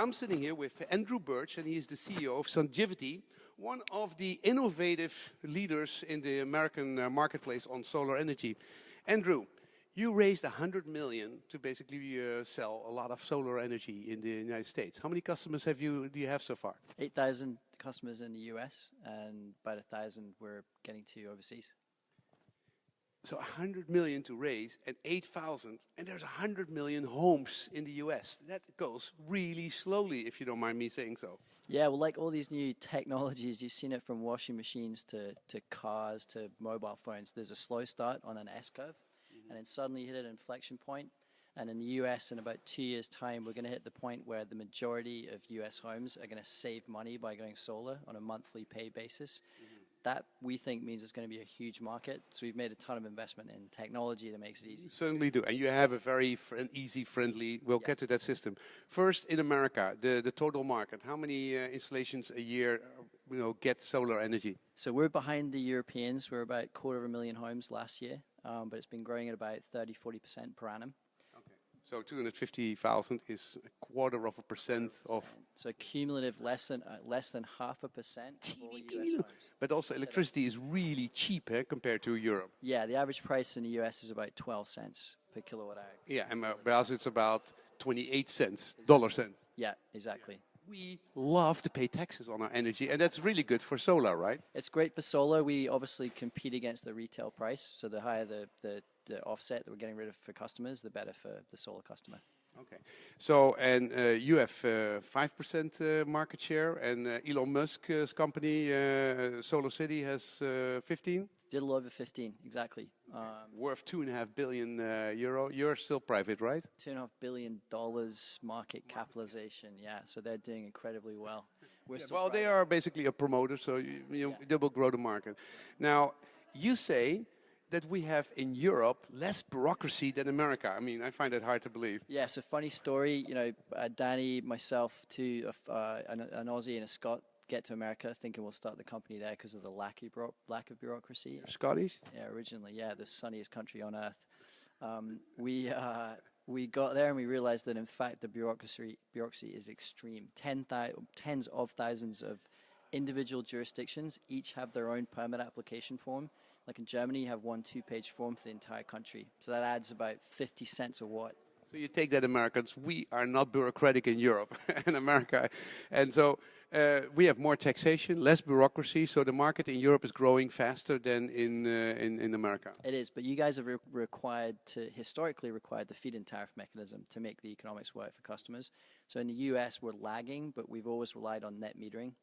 I'm sitting here with Andrew Birch, and he is the CEO of Sungevity, one of the innovative leaders in the American marketplace on solar energy. Andrew, you raised 100 million to basically sell a lot of solar energy in the United States. How many customers do you have so far? 8,000 customers in the US, and about 1,000 we're getting to overseas. So 100 million to raise and 8,000, and there's 100 million homes in the US. That goes really slowly, if you don't mind me saying so. Yeah, well, like all these new technologies, you've seen it from washing machines to cars to mobile phones. There's a slow start on an S-curve, and then suddenly you hit an inflection point. And in the US, in about 2 years' time, we're going to hit the point where the majority of US homes are going to save money by going solar on a monthly pay basis. That, we think, means it's going to be a huge market. So we've made a ton of investment in technology that makes it easy. Certainly do. And you have a very easy, friendly, we'll get to that system. First, in America, the total market, how many installations a year get solar energy? So we're behind the Europeans. We're about 250,000 homes last year, but it's been growing at about 30-40% per annum. So 250,000 is 1/4% of. So cumulative less than 0.5% of all US homes. But also electricity is really cheap compared to Europe. Yeah, the average price in the US is about 12 cents per kilowatt hour. Yeah, and Brazil it's about 28 cents, dollar cents. Yeah, exactly. We love to pay taxes on our energy, and that's really good for solar, right? It's great for solar. We obviously compete against the retail price, so the higher the offset that we're getting rid of for customers, the better for the solar customer. Okay. So, and you have 5% market share, and Elon Musk's company, SolarCity, has 15? Little over 15, exactly. Worth €2.5 billion. You're still private, right? $2.5 billion market capitalization, yeah. So they're doing incredibly well. Well, they are basically a promoter, so they will grow the market. Now, you say that we have in Europe less bureaucracy than America. I mean, I find that hard to believe. Yeah, it's a funny story. You know, Danny, myself, an Aussie and a Scot get to America thinking we'll start the company there because of the lack of bureaucracy. You're Scottish? Yeah, originally, yeah, the sunniest country on earth. We got there and we realized that in fact the bureaucracy is extreme. Tens of thousands of individual jurisdictions each have their own permit application form. Like in Germany, you have 1 2-page form for the entire country. So that adds about 50 cents a watt. So you take that, Americans, we are not bureaucratic in Europe and America. And so we have more taxation, less bureaucracy, so the market in Europe is growing faster than in America. It is, but you guys have historically required the feed-in tariff mechanism to make the economics work for customers. So in the US, we're lagging, but we've always relied on net metering.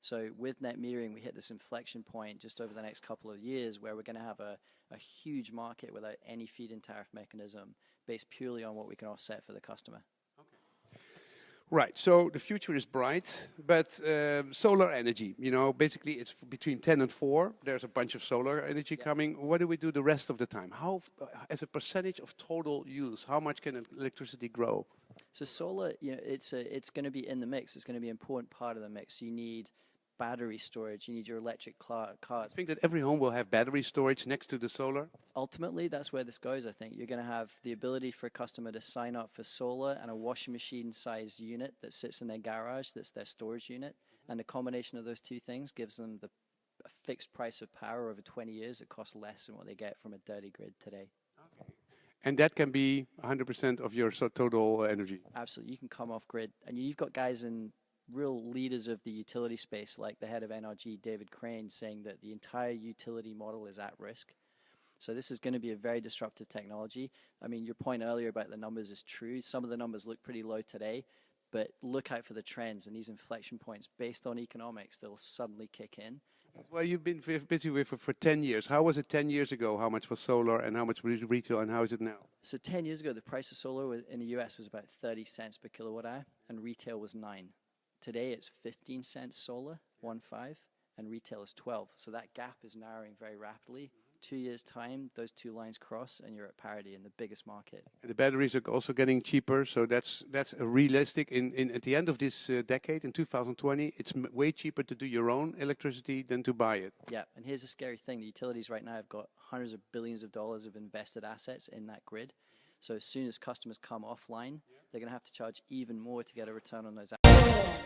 So with net metering, we hit this inflection point just over the next couple of years where we're going to have a huge market without any feed-in tariff mechanism based purely on what we can offset for the customer. Okay. Right, so the future is bright, but solar energy, basically it's between 10 and 4. There's a bunch of solar energy coming. What do we do the rest of the time? How, as a percentage of total use, how much can electricity grow? So solar, it's going to be in the mix. It's going to be an important part of the mix. You need battery storage, you need your electric cars. I think that every home will have battery storage next to the solar? Ultimately, that's where this goes, I think. You're going to have the ability for a customer to sign up for solar and a washing machine-sized unit that sits in their garage, that's their storage unit. And the combination of those two things gives them a fixed price of power over 20 years that costs less than what they get from a dirty grid today. Okay. And that can be 100% of your total energy? Absolutely. You can come off grid. And you've got guys in real leaders of the utility space, like the head of NRG, David Crane, saying that the entire utility model is at risk. So this is going to be a very disruptive technology. I mean, your point earlier about the numbers is true. Some of the numbers look pretty low today, but look out for the trends and these inflection points based on economics that will suddenly kick in. Well, you've been busy with it for 10 years. How was it 10 years ago? How much was solar and how much was retail and how is it now? So 10 years ago, the price of solar in the US was about 30 cents per kilowatt hour and retail was 9. Today it's 15 cents solar, 1.5, and retail is 12. So that gap is narrowing very rapidly. 2 years' time, those two lines cross, and you're at parity in the biggest market. And the batteries are also getting cheaper, so that's realistic. At the end of this decade, in 2020, it's way cheaper to do your own electricity than to buy it. Yeah, and here's the scary thing: the utilities right now have got hundreds of billions of dollars of invested assets in that grid. So as soon as customers come offline, they're going to have to charge even more to get a return on those assets.